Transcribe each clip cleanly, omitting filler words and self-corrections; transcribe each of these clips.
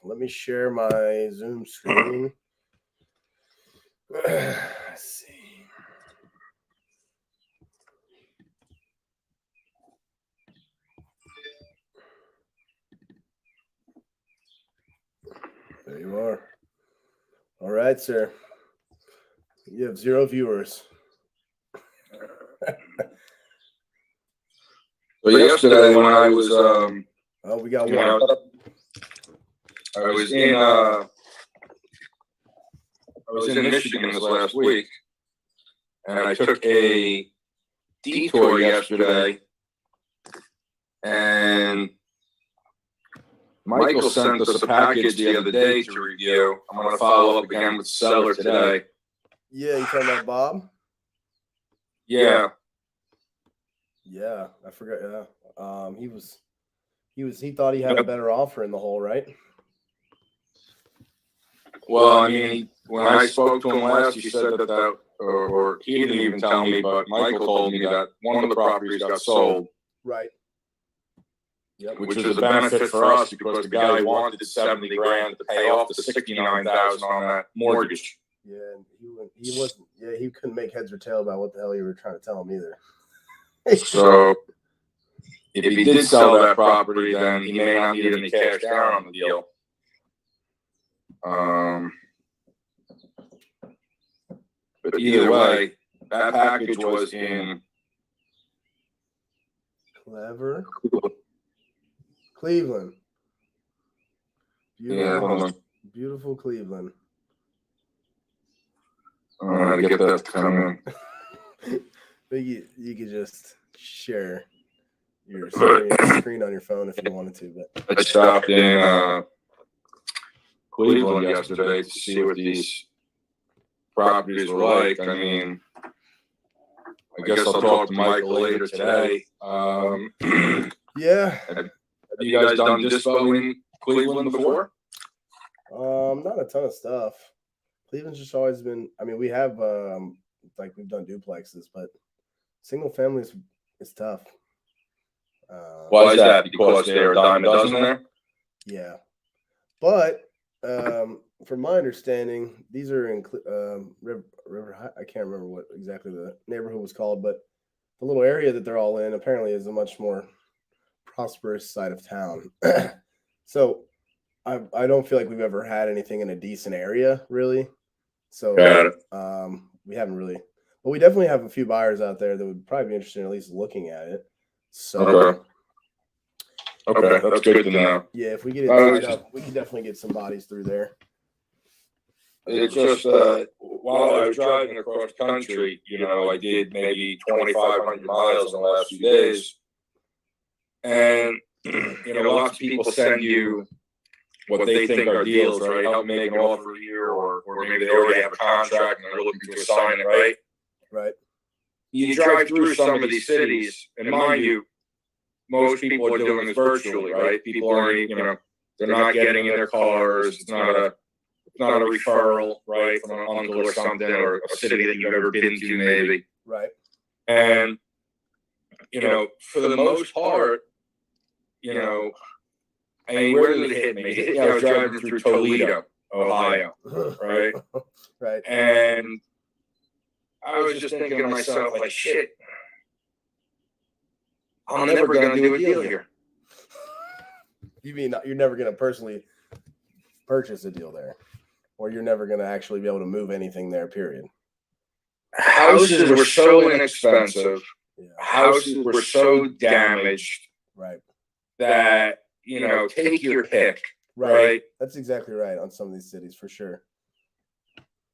Let me share my Zoom screen. Let's see. There you are. All right, sir. You have 0 viewers. So yesterday when I was we got one. I was in Michigan this last week, and I took a detour yesterday, and Michael sent us a package the other day to review. I'm going to follow up again with the seller today. Yeah, you talking about Bob? Yeah. Yeah, I forgot. Yeah, he thought he had a better offer in the hole, right? Well, I mean, when I spoke to him last, he said that or he didn't even tell me, but Michael told me that one of the properties got sold. Right. Yep. Which is a benefit for us because the guy wanted $70,000 to pay off the $69,000 on that mortgage. Yeah, and he wasn't. Yeah, he couldn't make heads or tail about what the hell you were trying to tell him either. So, if he did sell that property, then he may not need any cash down on the deal. But either way, that package was in Cleveland. Yeah, hold on. Beautiful Cleveland. I had to get that to come in. You could just share your screen on your phone if you wanted to. But I stopped in Cleveland yesterday to see what these properties were like. I mean, I guess I'll talk to Michael later today. Yeah. Have you guys done dispo in Cleveland before? Not a ton of stuff. Cleveland's just always been. I mean, we have we've done duplexes, but single families is tough. Why is that? Because they're a dime a dozen there? Yeah, but from my understanding, these are in River. I can't remember what exactly the neighborhood was called, but the little area that they're all in apparently is a much more prosperous side of town. So I don't feel like we've ever had anything in a decent area, really. So we haven't really, but we definitely have a few buyers out there that would probably be interested in at least looking at it. So okay, that's good to know. Yeah, if we get it tied up, we can definitely get some bodies through there. It's just while I was driving across country, I did maybe 2,500 miles in the last few days, and lots of people send you what they think are deals, right? Help me make an offer here, or maybe they already have a contract and they're looking to assign it, right? Right. You drive through some of these cities, and mind you, most people are doing this virtually, right? People aren't, they're not getting in their cars. It's not a referral, right, from an uncle or something, or a city that you've ever been to, maybe. Right. And, for the most part, I mean, where did it hit me? I was driving through Toledo, Ohio, right? Right. And I was just thinking to myself, like, shit, I'm never going to do a deal here. You mean you're never going to personally purchase a deal there? Or you're never going to actually be able to move anything there, period? Houses were so inexpensive. Yeah. Houses were so damaged. Right. That, take your pick. Right. That's exactly right on some of these cities, for sure.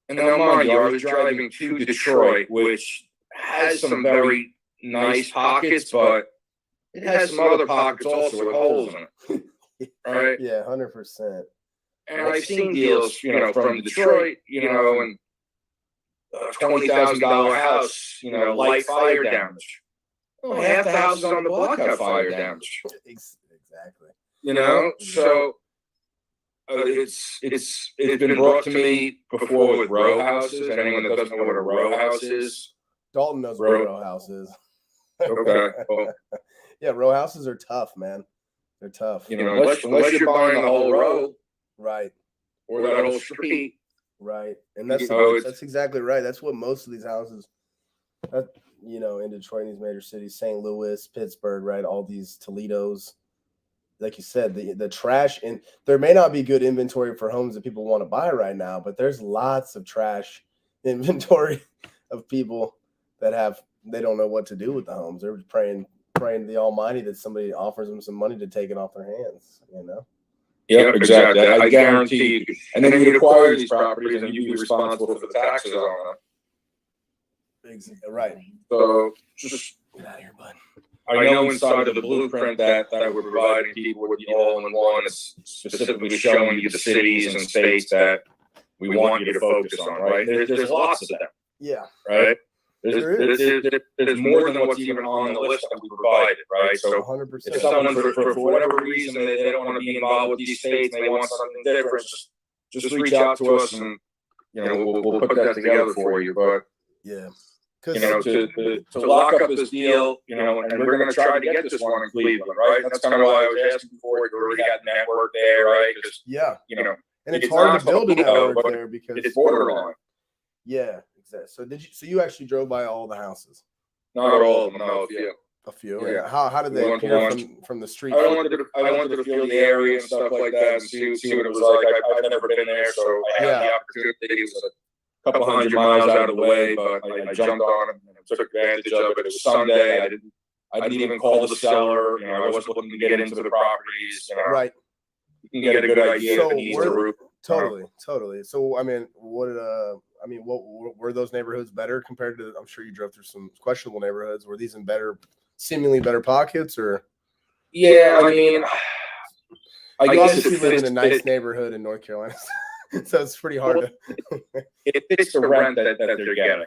And now, mind you, I was driving to Detroit, which has some very nice pockets, but it has some other pockets also with holes in it. Right? Yeah, 100%. And I've seen deals, from Detroit, and $20,000 house, light fire damage. Well, half the houses on the block have fire damage. Exactly. So it's been brought to me before with row houses. Anyone that doesn't know what a row house is, Dalton knows what a row house is. Okay. Well, yeah, row houses are tough, man. They're tough. Unless you're buying the whole row, Right. or that whole street. Right. And that's that's exactly right. That's what most of these houses, in Detroit, in these major cities, St. Louis, Pittsburgh, right? All these Toledos, like you said, the trash, and there may not be good inventory for homes that people want to buy right now, but there's lots of trash inventory of people that they don't know what to do with the homes. They're praying to the Almighty that somebody offers them some money to take it off their hands, Yeah, exactly. I guarantee you. And then you'd acquire these properties and you'd be responsible for the taxes on them. Right. So just get out of here, bud. I know inside of the blueprint that we're providing people with the all-in-one, it's specifically showing you the cities and states that we want you to focus on, right? There's lots of them. Yeah. Right? There's more than what's even on the list that we provided, right? So 100%. if someone, for whatever reason, they don't want to be involved with these states and they want something different, just reach out to us and, we'll put that together for you. But, yeah. To lock up this deal, and we're going to try to get this one in Cleveland, right? That's kind of why I was asking before. We already got network there, right? And it's hard to build a network there because it's borderline. Yeah, exactly. So you actually drove by all the houses? Not all of them, no, a few. Yeah. How did they appear from the street? I wanted to feel the area and stuff like that and see what it was like. I've never been there, so I had the opportunity. It was a couple hundred miles out of the way, but I jumped on it and took advantage of it. It was Sunday. I didn't even call the seller. I wasn't looking to get into the properties. Right. You can get a good idea of the easy route. Totally. So what were those neighborhoods better compared to? I'm sure you drove through some questionable neighborhoods. Were these in seemingly better pockets, or? Yeah, I guess you live in a nice neighborhood in North Carolina, so it's pretty hard to. It fits the rent that they're getting,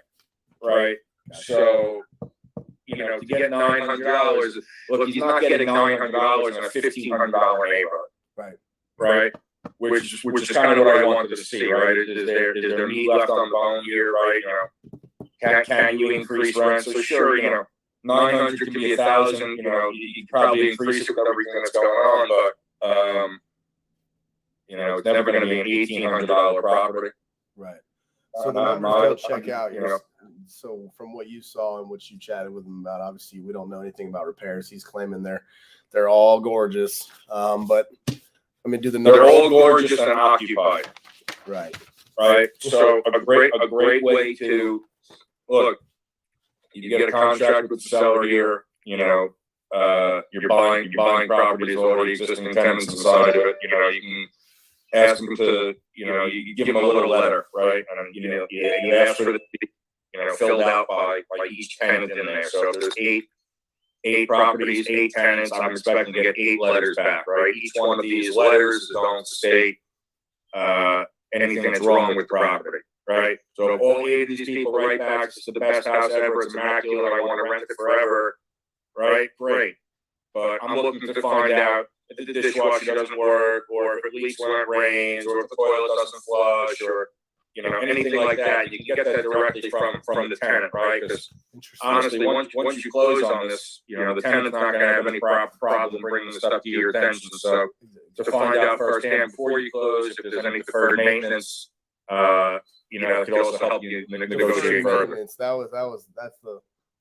right? So, to get $900, look, he's not getting $900 in a $1,500 neighborhood, right? Which is kind of what I wanted to see, right? Is there meat left on the bone here, right? Can you increase rent? So sure, 900 can be 1,000. You probably increase it with everything that's going on, but it's never going to be an $1,800 property. Right. So the numbers don't check out. So from what you saw and what you chatted with him about, obviously we don't know anything about repairs. He's claiming they're all gorgeous, but they're all gorgeous and occupied. Right. So a great way to look. You get a contract with the seller here. You're buying properties with already existing tenants inside of it. You can ask them to, you give them a little letter, right? And you ask for it to be, filled out by each tenant in there. So if there's eight properties, 8 tenants, I'm expecting to get 8 letters back, right? Each one of these letters is going to state anything that's wrong with the property, right? So if all 8 of these people write back, it's the best house ever, it's immaculate, I want to rent it forever, right? Great. But I'm looking to find out if the dishwasher doesn't work, or if it leaks when it rains, or if the toilet doesn't flush, or anything like that. You can get that directly from the tenant, right? Because honestly, once you close on this, the tenant's not going to have any problem bringing the stuff to your attention. So to find out firsthand before you close if there's any deferred maintenance, it could also help you negotiate further.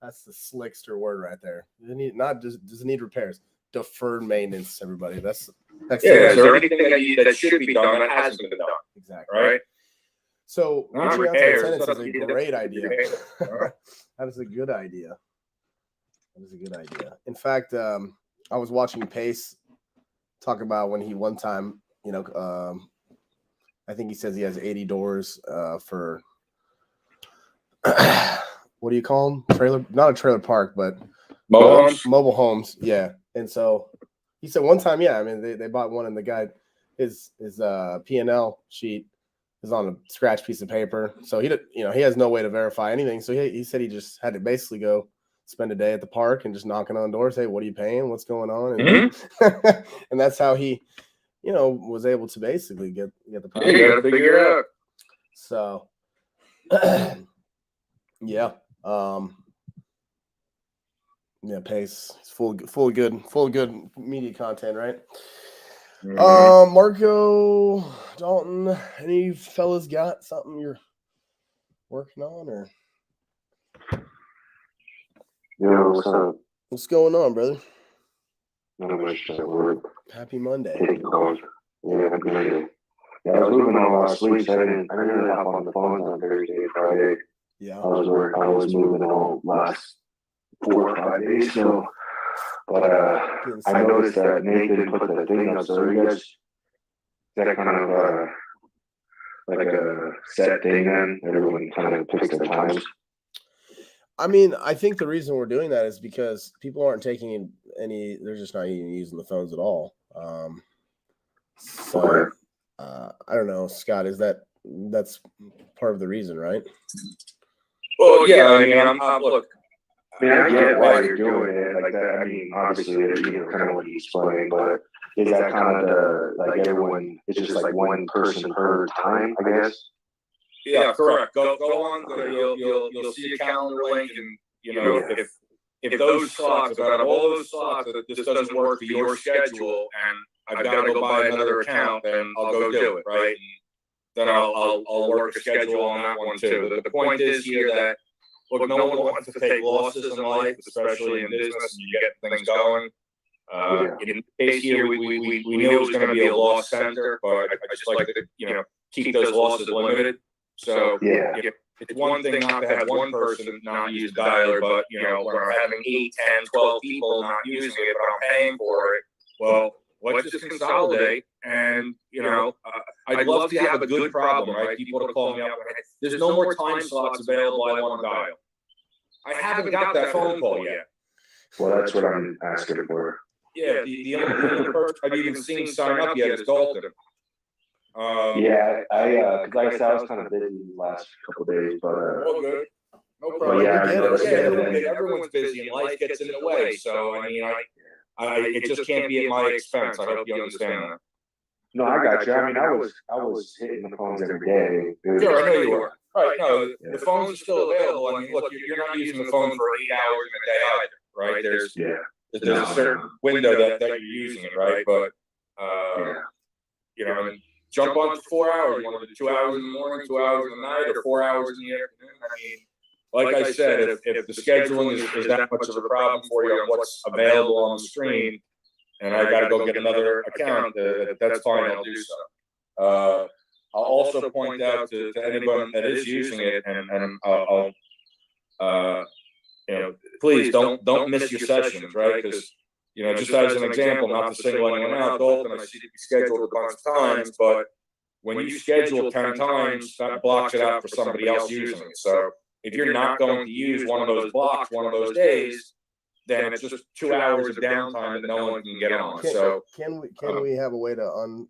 That's the slickster word right there. Does it need repairs? Deferred maintenance, everybody. That's is there anything that should be done that hasn't been done? Exactly. Right. So reaching out to tenants is a great idea. That is a good idea. In fact, I was watching Pace talk about when he one time, I think he says he has 80 doors for what do you call them? Not a trailer park, but mobile homes. Yeah. And so he said one time, they bought one, and the guy, his P&L sheet is on a scratch piece of paper. So he has no way to verify anything. So he said he just had to basically go spend a day at the park and just knocking on doors. Hey, what are you paying? What's going on? And, and that's how he, was able to basically get the property. You got to figure it out. So, yeah. Pace. It's full of good media content, right? Marco. Dalton, any fellas got something you're working on, or What's up? what's going on, brother? Not much at work. Happy Monday. Taking calls. Yeah, happy Monday. Yeah, I was moving all last week, so I didn't really hop on the phones on Thursday and Friday. Yeah. I was moving all last 4 or 5 days, so but I noticed that Nathan put the thing up, so you guys, is that kind of like a set thing then? Everyone kind of picks their times. I mean, I think the reason we're doing that is because people aren't taking any, they're just not even using the phones at all. So I don't know, Scott, that's part of the reason, right? Well, yeah, I mean, look, I mean, I get why you're doing it like that. I mean, obviously, kind of what you explained, but is that kind of like everyone, it's just like one person per time, I guess? yeah, correct. Go on. You'll see a calendar link, and if those slots, out of all those slots, that this doesn't work for your schedule, and I've got to go buy another account, then I'll go do it, right? And then I'll work a schedule on that one too. The point is here that look, no one wants to take losses in life, especially in business, and you get things going. In the case here, we knew it was going to be a loss center, but I just like to keep those losses limited. So it's one thing not to have one person not use the dialer, but when I'm having 8, 10, 12 people not using it, but I'm paying for it, well, let's just consolidate. And I'd love to have a good problem, right? People to call me up. There's no more time slots available. I want to dial. I haven't got that phone call yet. Well, that's what I'm asking for. Yeah, the only person I've even seen sign up yet is Dalton. Yeah, I because I was kind of busy the last couple of days, but all good. No problem. Everyone's busy and life gets in the way. So I mean, it just can't be at my expense. I hope you understand that. No, I got you. I mean, I was hitting the phones every day. Sure, I know you were. Right, no, the phones are still available. I mean, look, you're not using the phone for 8 hours in a day either, right? There's a certain window that you're using it, right? But I mean, jump on for 4 hours. You want to do 2 hours in the morning, 2 hours in the night, or 4 hours in the afternoon? I mean, like I said, if the scheduling is that much of a problem for you on what's available on the screen, and I got to go get another account, that's fine. I'll do so. I'll also point out to anyone that is using it, and I'll please don't miss your sessions, right? Because just as an example, not to single anyone out, Dalton, I see you scheduled a bunch of times, but when you schedule 10 times, that blocks it out for somebody else using it. So if you're not going to use one of those blocks one of those days, then it's just 2 hours of downtime that no one can get on. So can we have a way to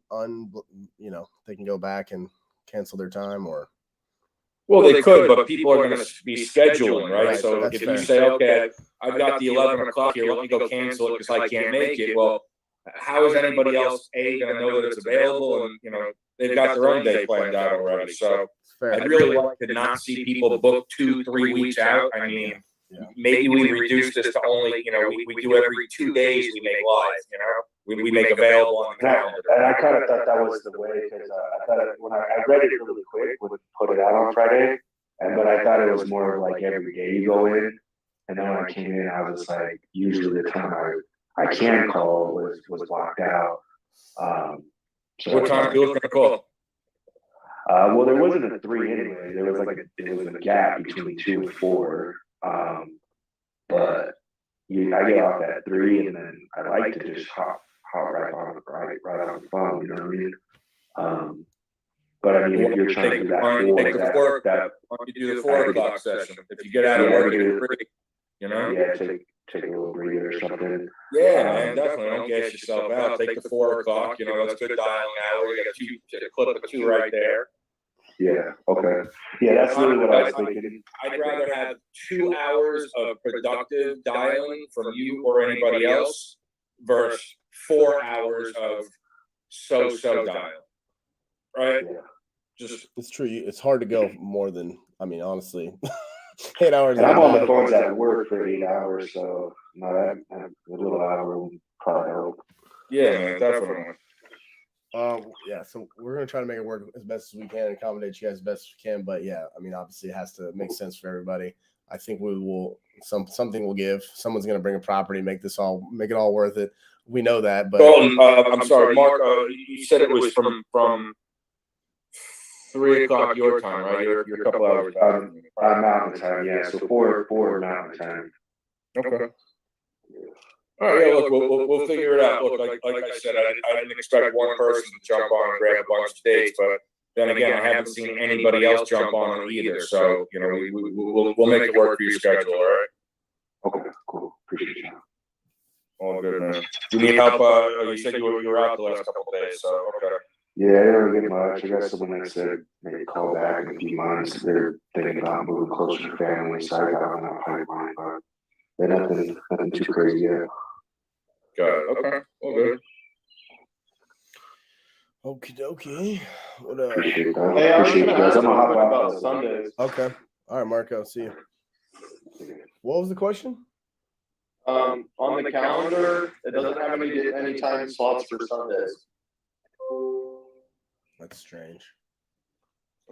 they can go back and cancel their time, or? Well, they could, but people are going to be scheduling, right? So if you say, okay, I've got the 11 o'clock here, let me go cancel it because I can't make it. Well, how is anybody else going to know that it's available? And they've got their own day planned out already. So I'd really like to not see people book 2-3 weeks out. I mean, maybe we reduce this to only, we do every 2 days we make live, we make available on the calendar. And I kind of thought that was the way, because I thought when I read it really quick, would put it out on Friday, but I thought it was more of like every day you go in. And then when I came in, I was like, usually the time I can call was blocked out. So what time you looking to call? Well, there wasn't a 3 anyway. There was a gap between 2 and 4. But I get off at 3, and then I like to just hop right on the phone. You know what I mean? But I mean, if you're trying to do that, why don't you do the 4 o'clock session? If you get out of work, you're free. Yeah, take a little breather or something. Yeah, man, definitely. Don't gas yourself out. Take the 4 o'clock. That's good dialing hour. You got a clip of 2 right there. Yeah. Okay. Yeah, that's really what I was thinking. I'd rather have 2 hours of productive dialing from you or anybody else versus 4 hours of so dial. Right? Yeah. It's true. It's hard to go more than, honestly, 8 hours. And I'm on the phones at work for 8 hours, so a little hour would probably help. Yeah, man, definitely. Yeah, so we're gonna try to make it work as best as we can and accommodate you guys as best as we can. But yeah, I mean, obviously, it has to make sense for everybody. I think we will something will give. Someone's gonna bring a property, make it all worth it. We know that, but Dalton, I'm sorry, Mark. You said it was from 3 o'clock your time, right? You're a couple hours back. Mountain time, yeah. So four Mountain time. Okay. All right, yeah, look, we'll figure it out. Look, like I said, I didn't expect one person to jump on and grab a bunch of dates, but then again, I haven't seen anybody else jump on it either. So, you know, we'll make it work for your schedule, all right? Okay, cool. Appreciate you. All good, man. Do you need help? You said you were out the last couple of days, so okay. Yeah, I don't get much. I got someone that said maybe call back in a few months. They're thinking about moving closer to family, so I got on that pipeline, but they're nothing too crazy yet. Got it. Okay. All good. okie dokie. Appreciate that. Hey, I was Appreciate gonna you guys. ask I'm you gonna hop out about Sundays. Okay. All right, Marco. See you. What was the question? On the calendar, it doesn't have any time slots for Sundays. That's strange.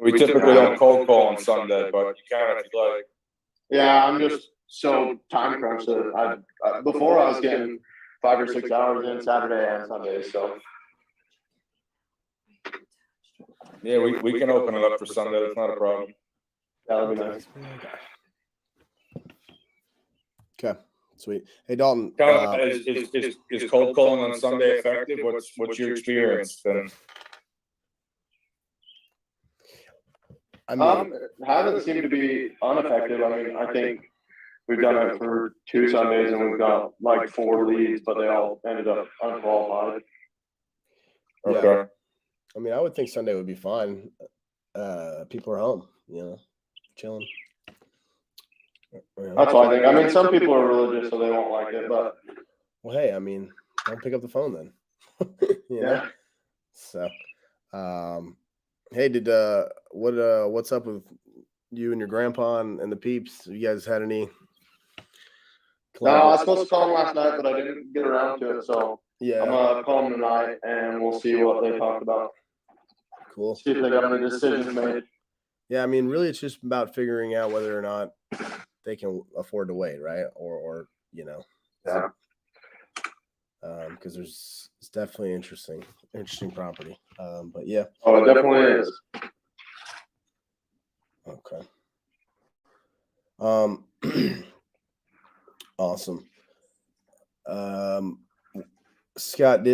We typically don't cold call on Sunday, but you can if you like. Yeah, I'm just so time crunched that before I was getting 5 or 6 hours in Saturday and Sunday, so. Yeah, we can open it up for Sunday. That's not a problem. That'll be nice. Okay, sweet. Hey, Dalton. Is cold calling on Sunday effective? What's your experience then? I mean, hasn't seemed to be ineffective. I mean, I think we've done it for 2 Sundays and we've got like 4 leads, but they all ended up unqualified. Okay. Yeah. I mean, I would think Sunday would be fine. People are home, you know, chilling. You know? That's what I think. I mean, some people are religious, so they won't like it, but. Well, hey, I mean, don't pick up the phone then. You know? Yeah. So, hey, what's up with you and your grandpa and the peeps? You guys had any? No, I was supposed to call them last night, but I didn't get around to it. So Yeah. I'm gonna call them tonight, and we'll see what they talked about. Cool. See if they got any decisions made. Yeah, I mean, really, it's just about figuring out whether or not they can afford to wait, right? Or you know, Yeah. Because it's definitely interesting property. But yeah. Oh, it definitely is. Okay. Awesome. Scott,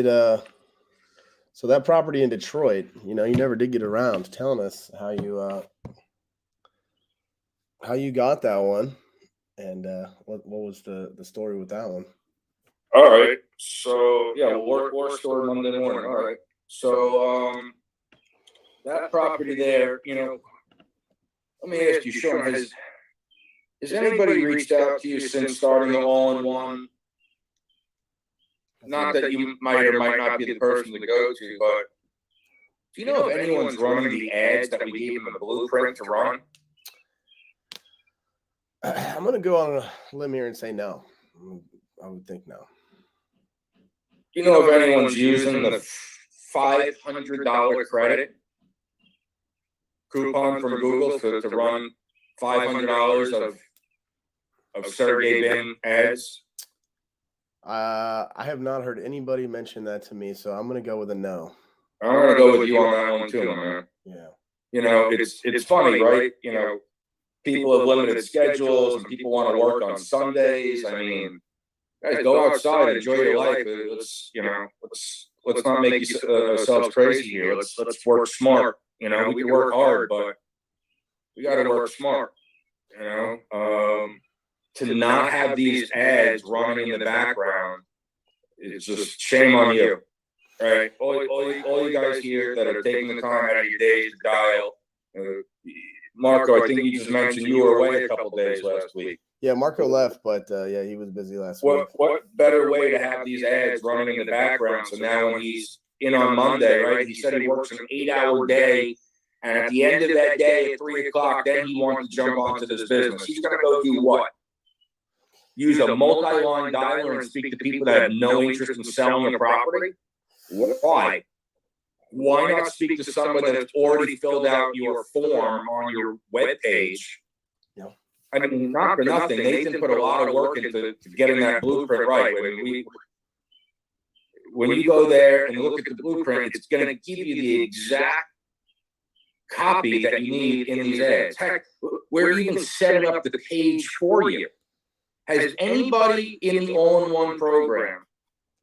so that property in Detroit, you know, you never did get around to telling us how you got that one, and what was the story with that one? All right. So yeah, war story Monday morning. All right. So that property there, you know, let me ask you, Sean, has anybody reached out to you since starting the all-in-one? Not that you might or might not be the person to go to, but do you know if anyone's running the ads that we gave them the blueprint to run? I'm going to go on a limb here and say no. I would think no. Do you know if anyone's using the $500 credit coupon from Google to run $500 of Sergey Bin ads? I have not heard anybody mention that to me, so I'm going to go with a no. I'm going to go with you on that one too, man. Yeah. You know, it's funny, right? You know, people have limited schedules and people want to work on Sundays. I mean, guys, go outside, enjoy your life. Let's not make ourselves crazy here. Let's work smart. You know, we can work hard, but we got to work smart. You know, to not have these ads running in the background, it's just shame on you. Right? All you guys here that are taking the time out of your days to dial. Marco, I think you just mentioned you were away a couple of days last week. Yeah, Marco left, but yeah, he was busy last week. What better way to have these ads running in the background? So now when he's in on Monday, right? He said he works an 8-hour day, and at the end of that day at 3 o'clock, then he wants to jump onto this business. He's going to go do what? Use a multi-line dialer and speak to people that have no interest in selling a property? Why? why not speak to someone that's already filled out your form on your webpage? Yeah. I mean, not for nothing, Nathan put a lot of work into getting that blueprint right. When you go there and look at the blueprint, it's going to give you the exact copy that you need in these ads. Heck, we're even setting up the page for you. Has anybody in the all-in-one program?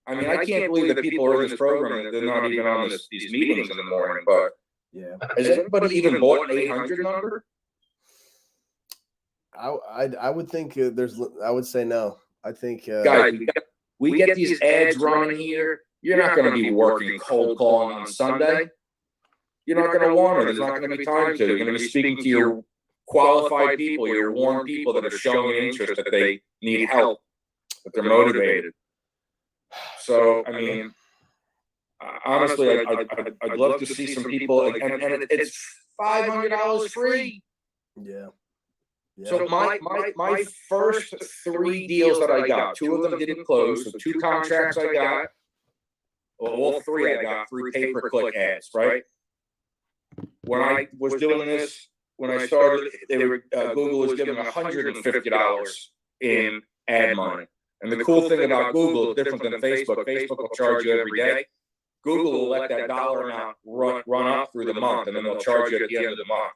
I mean, I can't believe that people are in this program that they're not even on these meetings in the morning. But Yeah, has anybody even bought an 800 number? I would think I would say no. I think Guys, we get these ads running here. You're not going to be working cold calling on Sunday. You're not going to want it. There's not going to be time to. You're going to be speaking to your qualified people, your warm people that are showing interest, that they need help, that they're motivated. So, I mean, honestly, I'd love to see some people, and it's $500 free. yeah. So my first 3 deals that I got, 2 of them didn't close. So 2 contracts I got. Well, all 3 I got through pay-per-click ads, right? When I was doing this, when I started, Google was giving $150 in ad money. And the cool thing about Google is different than Facebook. Facebook will charge you every day. Google will let that dollar amount run up through the month, and then they'll charge you at the end of the month.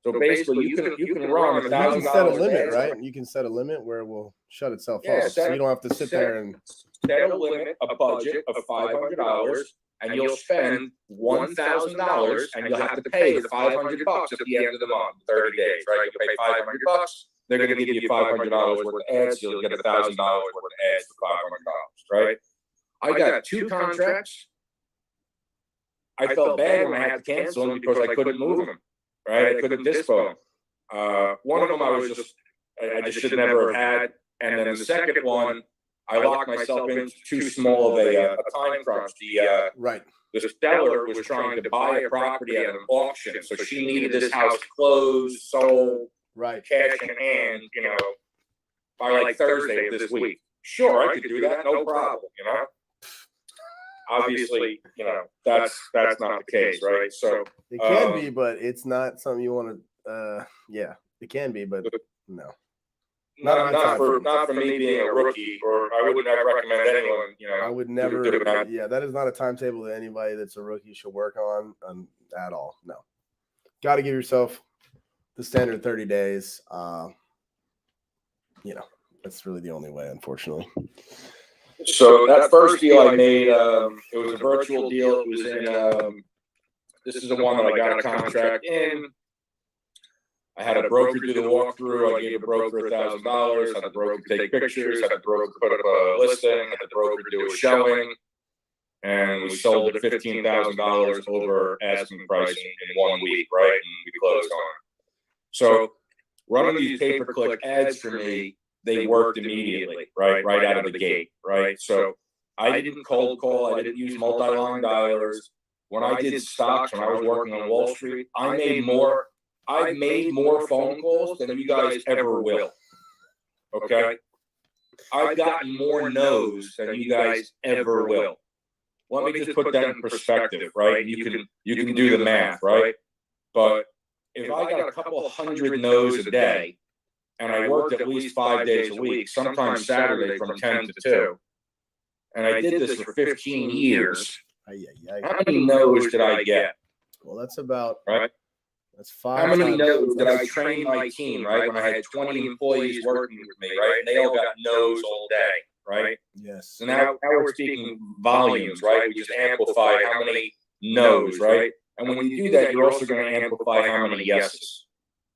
So basically, you can run You $1,000. can set a limit, right? You can set a limit where it will shut itself off. So you don't have to sit there and set a limit, a budget of $500, and you'll spend $1,000, and you'll have to pay the $500 at the end of the month, 30 days, right? You'll pay $500. They're going to give you $500 worth of ads. You'll get $1,000 worth of ads for $500, right? I got 2 contracts. I felt bad when I had to cancel them because I couldn't move them, right? I couldn't dispo them. One of them I just should never have had, and then the second one, I locked myself into too small of a time crunch. right. The seller was trying to buy a property at an auction, so she needed this house closed, sold, Right. cash in hand, by like Thursday of this week. Sure, I could do that, no problem, Obviously, that's not the case, right? So It can be, but it's not something you want to. Yeah, it can be, but no. not for me being a rookie, or I wouldn't ever recommend anyone. I would never. do that. Yeah, that is not a timetable that anybody that's a rookie should work on at all. No, got to give yourself the standard 30 days. That's really the only way, unfortunately. So that first deal I made, it was a virtual deal. It was in. This is the one that I got a contract in. I had a broker do the walkthrough. I gave the broker $1,000. Had the broker take pictures. Had the broker put up a listing. Had the broker do a showing, and we sold it $15,000 over asking price in 1 week, right? And we closed on it. So running these pay-per-click ads for me, they worked immediately, right out of the gate, right? So I didn't cold call. I didn't use multi-line dialers. When I did stocks, when I was working on Wall Street, I made more phone calls than you guys ever will. Okay? I've gotten more no's than you guys ever will. Let me just put that in perspective, right? You can do the math, right? But if I got a couple hundred no's a day, and I worked at least 5 days a week, sometimes Saturday from 10 to 2, and I did this for 15 years, how many no's did I get? Well, that's about right. That's 5. How many no's did I train my team, right? When I had 20 employees working with me, right? And they all got no's all day, right? Yes. So now we're speaking volumes, right? We just amplify how many no's, right? And when you do that, you're also going to amplify how many yeses,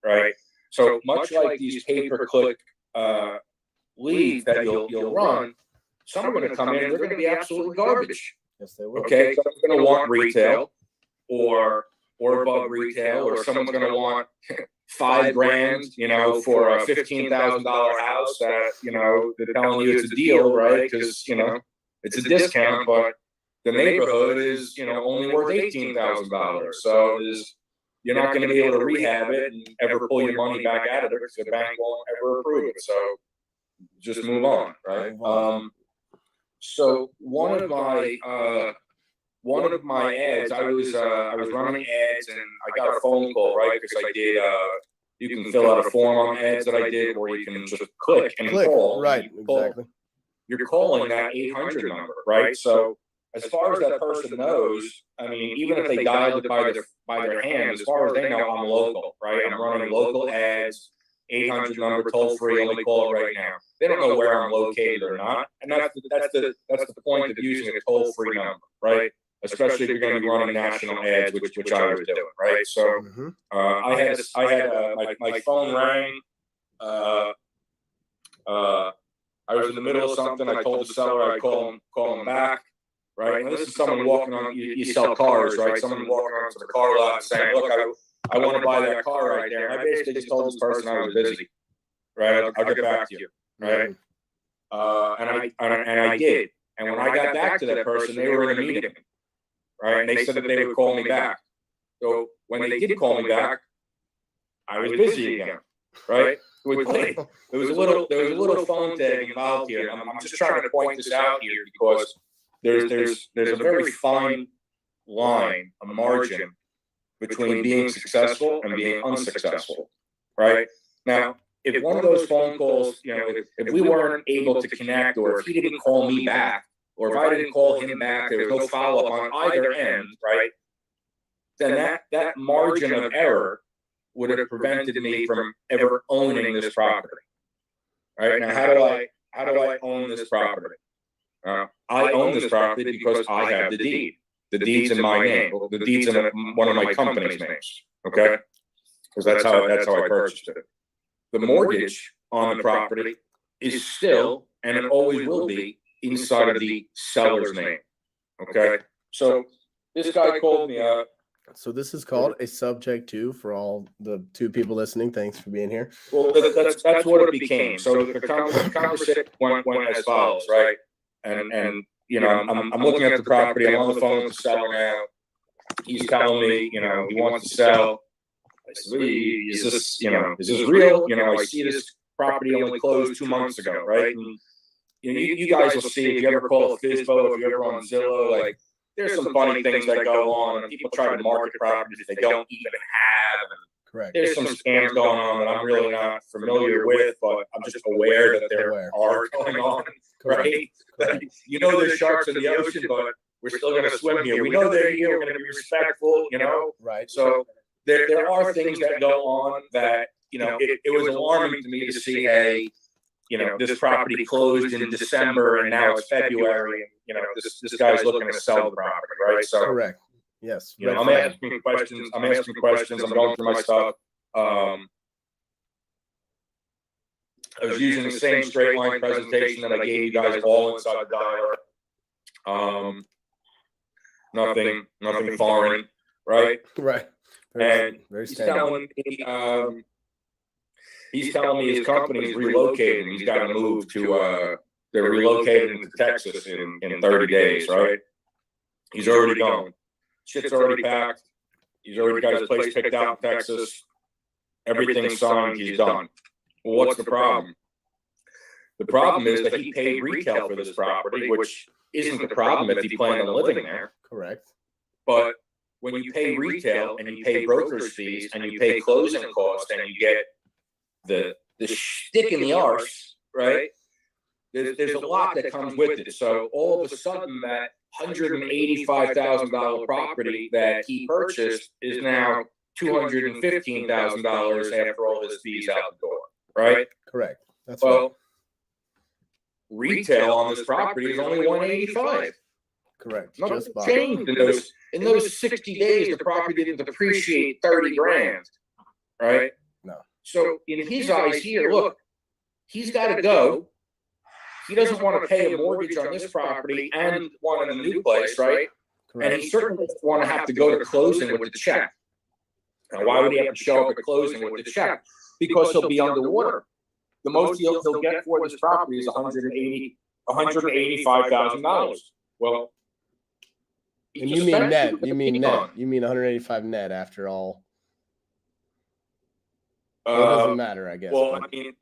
right? So much like these pay-per-click leads that you'll run, some are going to come in, they're going to be absolutely garbage. Yes, they will. Okay, someone's going to want retail or above retail, or someone's going to want $5,000, for a $15,000 house that, they're telling you it's a deal, right? Because, it's a discount, but the neighborhood is, only worth $18,000. So you're not going to be able to rehab it and ever pull your money back out of it because the bank won't ever approve it. So just move on, right? So one of my one of my ads, I was running ads and I got a phone call, right? Because I did, you can fill out a form on ads that I did, or you can just click and call. Right, You call- exactly. You're calling that 800 number, right? So as far as that person knows, I mean, even if they dialed it by their hand, as far as they know, I'm local, right? I'm running local ads, 800 number, toll free, only call it right now. They don't know where I'm located or not, and that's the point of using a toll free number, right? Especially if you're going to be running national ads, which I was doing, right? So Mhm. I had my phone rang. I was in the middle of something. I told the seller I'd call him back. Right. Now, this is someone walking on. You sell cars, right? Someone walking onto the car lot and saying, "Look, I want to buy that car right there." And I basically just told this person I was busy. Right. I'll get back to you. Right. And I did. And when I got back to that person, they were in a meeting. Right. And they said that they would call me back. So when they did call me back, I was busy again. Right. There was a little phone tag involved here. I'm just trying to point this out here because there's a very fine line, a margin between being successful and being unsuccessful. Right. Now, if one of those phone calls, if we weren't able to connect, or if he didn't call me back, or if I didn't call him back, there was no follow up on either end, right? Then that margin of error would have prevented me from ever owning this property. Right now, how do I own this property? I own this property because I have the deed. The deed's in my name. The deed's in one of my company's names. Okay, because that's how I purchased it. The mortgage on the property is still, and it always will be, inside of the seller's name. Okay, so this guy called me up. So this is called a subject to, for all the two people listening. Thanks for being here. Well, that's what it became. So the conversation went as follows, right? And I'm looking at the property. I'm on the phone with the seller now. He's telling me, he wants to sell. I said, is this real? I see this property only closed 2 months ago, right? And you guys will see if you ever call FSBO, if you're ever on Zillow, like, there's some funny things that go on, and people try to market properties that they don't even have. And Correct. there's some scams going on that I'm really not familiar with, but I'm just aware that there are going on, right? There's sharks in the ocean, but we're still going to swim here. We know they're here. We're going to be respectful, Right. So there are things that go on that, it was alarming to me to see, hey, this property closed in December and now it's February, and this guy's looking to sell the property, right? So correct. Yes. I'm asking questions. I'm going through my stuff. I was using the same straight line presentation that I gave you guys all inside the dialer. Nothing foreign, right? Right. And Very he's standard. telling me his company's relocating. He's got to move to. They're relocating to Texas in 30 days, right? He's already gone. Shit's already packed. He's already got his place picked out in Texas. Everything's signed. He's done. Well, what's the problem? The problem is that he paid retail for this property, which isn't the problem if he planned on living there. Correct. But when you pay retail and you pay broker's fees and you pay closing costs and you get the stick in the arse, right? There's a lot that comes with it. So all of a sudden, that $185,000 property that he purchased is now $215,000 after all his fees out the door, right? Correct. That's right. Retail on this property is only $185,000. Correct. Nothing Just bought. changed in those 60 days. The property didn't depreciate 30 grand, right? No. So in his eyes here, look, he's got to go. He doesn't want to pay a mortgage on this property and one in the new place, right? Correct. And he certainly doesn't want to have to go to closing with the check. Now, why would he have to show up at closing with the check? Because he'll be underwater. The most he'll get for this property is $185,000. Well, And you mean net? You mean net? You mean 185 net after all? It doesn't matter, I guess. Well, but- I mean,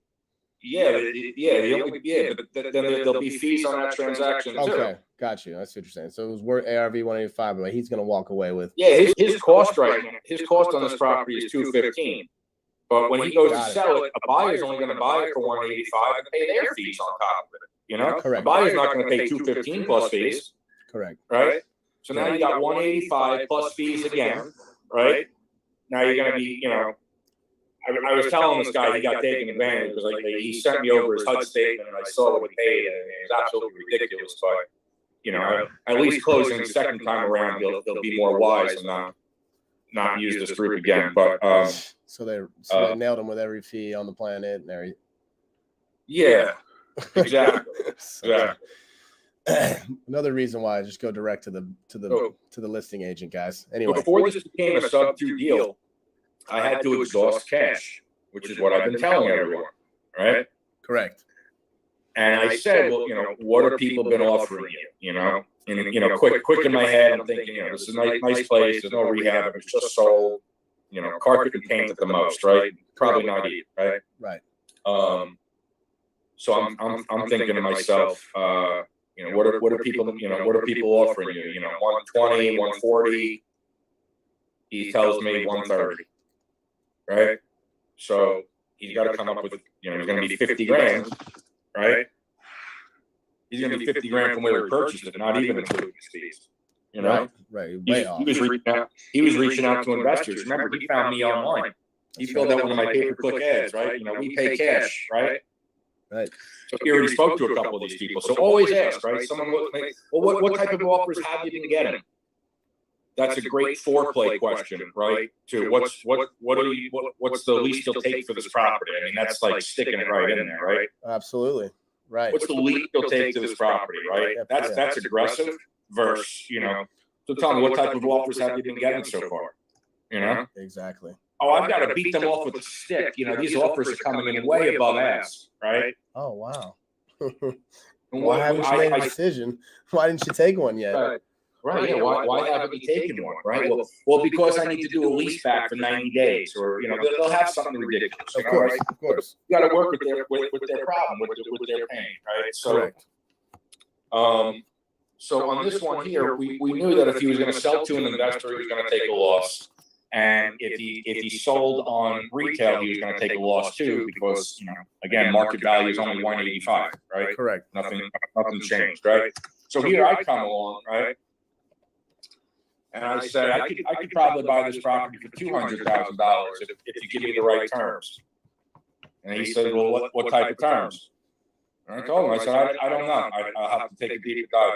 Yeah, but then there'll be fees on that transaction too. Okay, got you. I see what you're saying. So it was worth ARV 185, but he's gonna walk away with. Yeah, his cost right now, his cost on this property is $215. But when he goes to sell it, a buyer's only going to buy it for $185 and pay their fees on top of it. You know, Correct. A buyer's not going to pay $215 plus fees, Correct. right? So now you got $185 plus fees again, right? Now you're going to be, I was telling this guy he got taken advantage because he sent me over his HUD statement and I saw what he paid and it was absolutely ridiculous. But at least closing the second time around, they'll be more wise and not use this group again. But so they nailed him with every fee on the planet and every. Yeah, exactly. So, another reason why I just go direct to the listing agent, guys. Anyway, before this became a sub-2 deal, I had to exhaust cash, which is what I've been telling everyone, right? Correct. And I said, well, what have people been offering you? And quick in my head, I'm thinking, this is a nice place. There's no rehab. It's just sold. Carpet and paint at the most, right? Probably not even, right? Right. So I'm thinking to myself, what are people offering you? 120, 140. He tells me 130, right? So he's got to come up with, he's going to be 50 grand, right? He's going to be 50 grand from where he purchased it, not even including his fees. Right. He was reaching out to investors. Remember, he found me online. He filled out one of my pay-per-click ads, right? We pay cash, right? Right. So he already spoke to a couple of these people. So always ask, right? Someone will think, well, what type of offers have you been getting? That's a great foreplay question, right? To what's the least you'll take for this property? I mean, that's like sticking it right in there, right? Absolutely. Right. What's the least you'll take to this property, right? That's aggressive versus, so tell me, what type of offers have you been getting so far? Exactly. Oh, I've got to beat them off with a stick. These offers are coming in way above ass, right? Oh, wow. Why haven't you made a decision? Why didn't you take one yet? Right. Yeah. Why haven't you taken one? Right. Well, because I need to do a lease back for 90 days, or they'll have something ridiculous. Of course. Right? Of course. You got to work with their problem, with their pain, right? So, correct. So on this one here, we knew that if he was going to sell to an investor, he was going to take a loss. And if he sold on retail, he was going to take a loss too, because again, market value is only 185, right? Correct. Nothing changed, right? So here I come along, right? And I said I could probably buy this property for $200,000 if you give me the right terms. And he said, well, what type of terms? And I told him, I said, I don't know. I'll have to take a deep dive.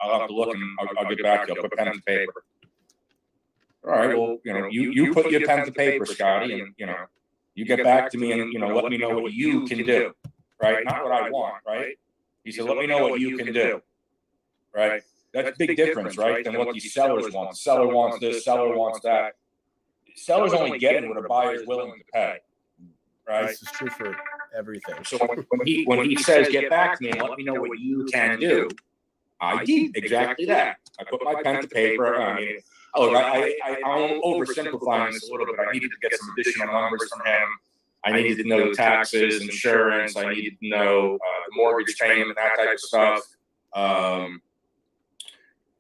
I'll have to look and I'll get back to you. I'll put pen to paper. All right, well, you put your pen to paper, Scotty, and you get back to me and let me know what you can do, right? Not what I want, right? He said, let me know what you can do, right? That's a big difference, right? Than what these sellers want. The seller wants this, seller wants that. The seller's only getting what a buyer's willing to pay, right? This is true for everything. So when he says, get back to me and let me know what you can do, I did exactly that. I put my pen to paper. I'm oversimplifying this a little bit. I needed to get some additional numbers from him. I needed to know the taxes, insurance. I needed to know the mortgage payment, that type of stuff.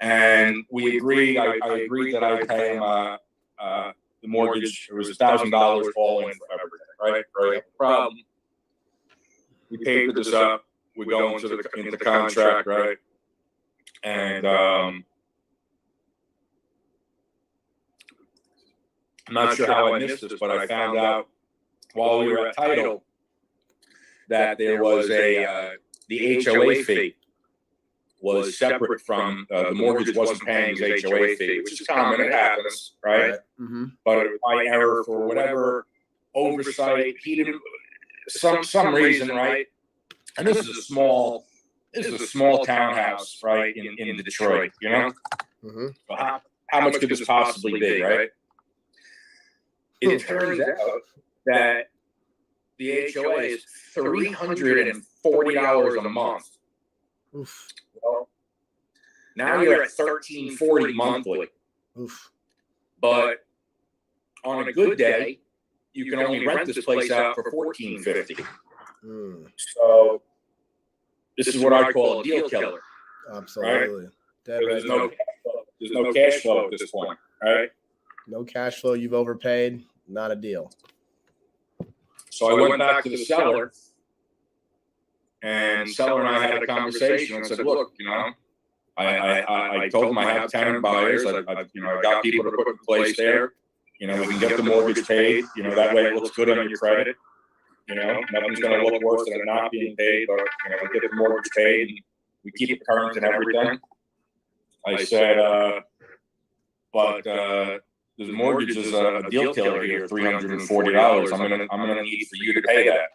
And we agreed. I agreed that I pay him the mortgage. It was $1,000 all in for everything. Right. Problem. We papered this up. We go into the contract, right? And I'm not sure how I missed this, but I found out while we were at title that there was the HOA fee was separate from the mortgage wasn't paying his HOA fee, which is common. It happens, right? Mm-hmm. But by error, for whatever oversight, he didn't some reason, right? And this is a small townhouse, right, in Detroit, Mm-hmm. So how much could this possibly be, right? It turns out that the HOA is $340 a month. Oof. Well, now you're at $1,340 monthly. Oof. But on a good day, you can only rent this place out for $1,450. Mm, So this is what I call a deal killer. absolutely. Dead right there. There's no cash flow at this point, right? No cash flow. You've overpaid. Not a deal. So I went back to the seller, and seller and I had a conversation and said, look, I told them I have tenant buyers. I got people to put in place there. We can get the mortgage paid. That way it looks good on your credit. Nothing's going to look worse than it not being paid, but we get the mortgage paid and we keep it current and everything. I said, but the mortgage is a deal killer here, $340. I'm gonna need for you to pay that,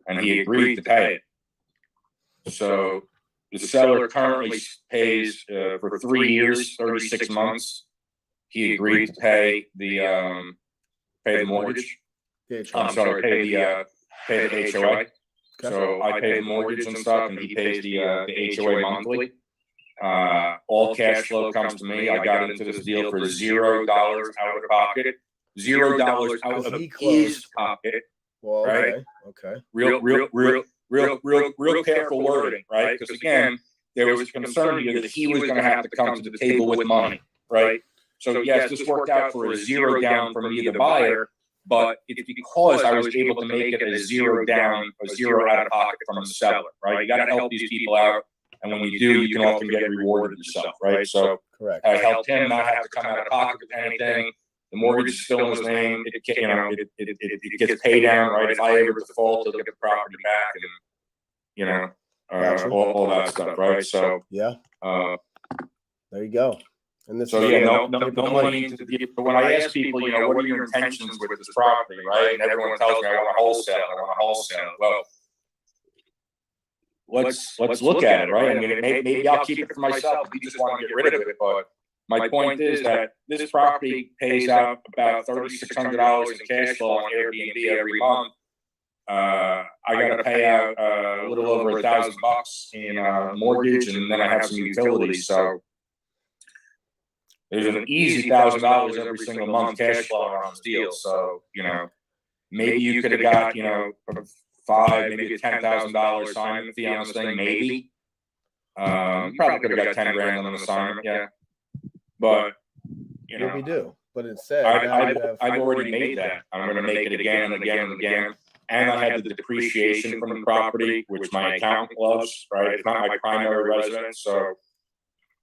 and he agreed to pay it. So the seller currently pays for 3 years, 36 months. He agreed to pay the mortgage. I'm sorry, pay the HOA. Okay. So I pay the mortgage and stuff, and he pays the HOA monthly. All cash flow comes to me. I got into this deal for $0 out of pocket, $0 out of his pocket. Well, right? Okay. Real careful wording, right? Because again, there was a concern here that he was going to have to come to the table with money, right? So yes, this worked out for a $0 down from me, the buyer, but it's because I was able to make it a $0 down, a $0 out of pocket from the seller, right? You got to help these people out. And when you do, you can often get rewarded yourself, right? So correct. I helped him not have to come out of pocket with anything. The mortgage is still in his name. It gets paid down, right? If I ever default, he'll get the property back, and all that stuff, right? So yeah, there you go. And this so no money into the deal. But when I ask people, what are your intentions with this property, right? And everyone tells me I want a wholesale. Well, let's look at it, right? I mean, maybe I'll keep it for myself if you just want to get rid of it. But my point is that this property pays out about $3,600 in cash flow on Airbnb every month. I got to pay out a little over $1,000 in mortgage, and then I have some utilities. So there's an easy $1,000 every single month cash flow on this deal. So maybe you could have got $5,000, maybe a $10,000 assignment fee on this thing, maybe. Probably could have got $10,000 on an assignment, yeah. But we do. But instead, I've already made that. I'm going to make it again and again and again. And I had the depreciation from the property, which my accountant loves, right? It's not my primary residence, so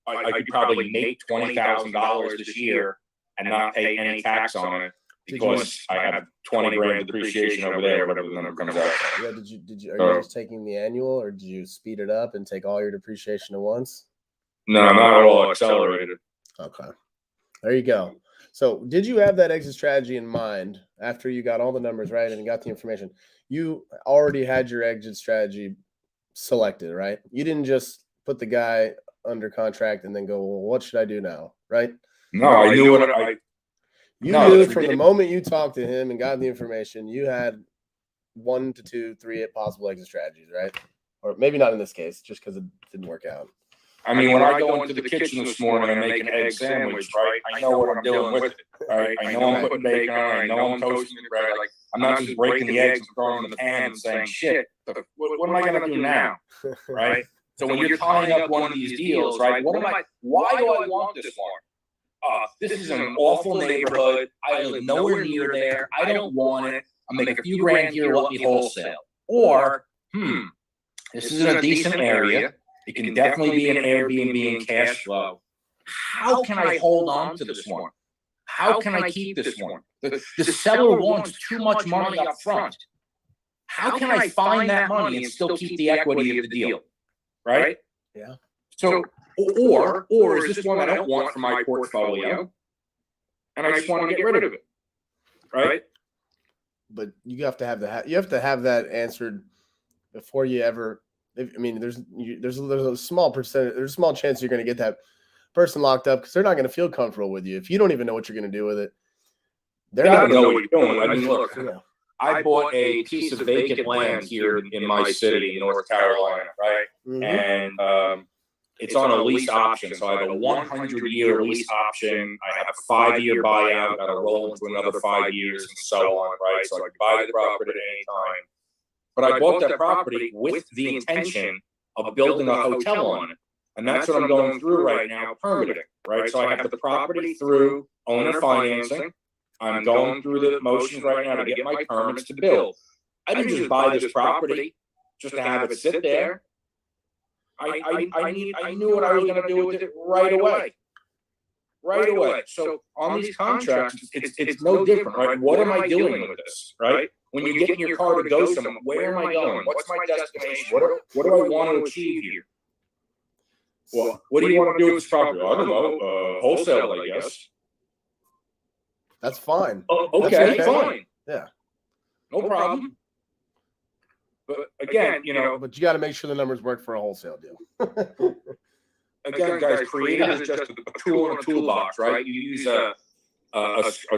I could probably make $20,000 this year and not pay any tax on it because I have $20,000 depreciation over there, whatever the number comes out. Yeah. Are you just taking the annual, or did you speed it up and take all your depreciation at once? No, not all accelerated. Okay. There you go. So did you have that exit strategy in mind after you got all the numbers right and got the information? You already had your exit strategy selected, right? You didn't just put the guy under contract and then go, well, what should I do now? Right? No, I knew what you knew from the moment you talked to him and got the information, you had 1 to 2, 3 possible exit strategies, right? Or maybe not in this case, just because it didn't work out. I mean, when I go into the kitchen this morning and make an egg sandwich, right? I know what I'm doing with it, right? I know I'm putting bacon on it. I know I'm toasting the bread. Like, I'm not just breaking the eggs and throwing them in the pan and saying, shit, what am I going to do now, right? So when you're tying up one of these deals, right? Why do I want this one? This is an awful neighborhood. I live nowhere near there. I don't want it. I'll make a few grand here, let me wholesale. Or, this is in a decent area. It can definitely be an Airbnb and cash flow. How can I hold on to this one? How can I keep this one? The seller wants too much money up front. How can I find that money and still keep the equity of the deal? Right? Yeah. So, or is this one I don't want for my portfolio, and I just want to get rid of it? Right? But you have to have that answered before you ever. There's a small percentage. There's a small chance you're going to get that person locked up because they're not going to feel comfortable with you if you don't even know what you're going to do with it. They're not going to know what you're doing. I mean, look, yeah. I bought a piece of vacant land here in my city, in North Carolina, right? Mm-hmm. And it's on a lease option. So I have a 100-year lease option. I have a 5-year buyout that'll roll into another 5 years and so on, right? So I can buy the property at any time. but I bought that property with the intention of building a hotel on it. And that's what I'm going through right now, permitting, right? So I have the property through owner financing. I'm going through the motions right now to get my permits to build. I didn't just buy this property just to have it sit there. I knew what I was gonna do with it right away. Right away. So on these contracts, it's no different, right? What am I doing with this, right? When you get in your car to go somewhere, where am I going? What's my destination? What do I want to achieve here? Well, what do you want to do with this property? I don't know. Wholesale, I guess. That's fine. Oh, okay. okay, fine. Yeah. No problem. But again, But you got to make sure the numbers work for a wholesale deal. again, guys, creative is just a tool in a toolbox, right? You use a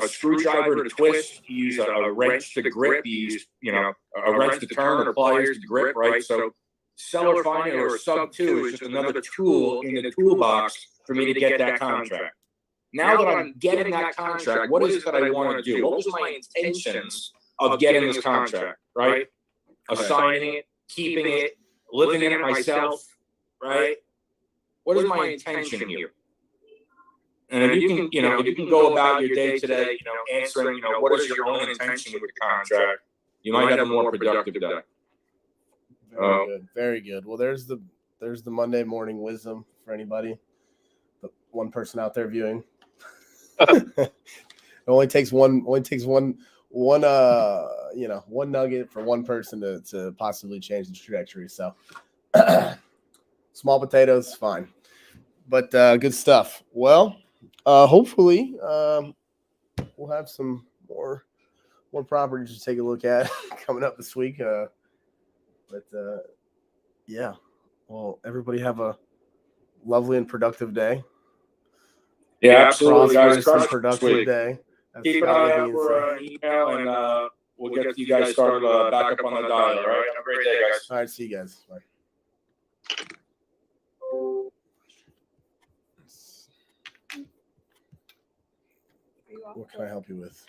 screwdriver to twist, you use a wrench to grip, you use, a wrench to turn or pliers to grip, right? So seller finance or sub 2 is just another tool in the toolbox for me to get that contract. Now that I'm getting that contract, what is it that I want to do? What was my intentions of getting this contract, right? Assigning it, keeping it, living in it myself, right? What is my intention here? And if you can go about your day today, answering, what is your own intention with the contract, you might have a more productive day. Very good. Very good. Well, there's the Monday morning wisdom for anybody. The one person out there viewing. It only takes one nugget for one person to possibly change the trajectory. So small potatoes, fine. But good stuff. Well, hopefully we'll have some more properties to take a look at coming up this week. Yeah. Well, everybody have a lovely and productive day. Yeah, absolutely, guys. Prosperous and productive day. Keep an eye out for an email, and we'll get you guys started back up on the dial. All right. Have a great day, guys. All right. See you guys. Bye. What can I help you with?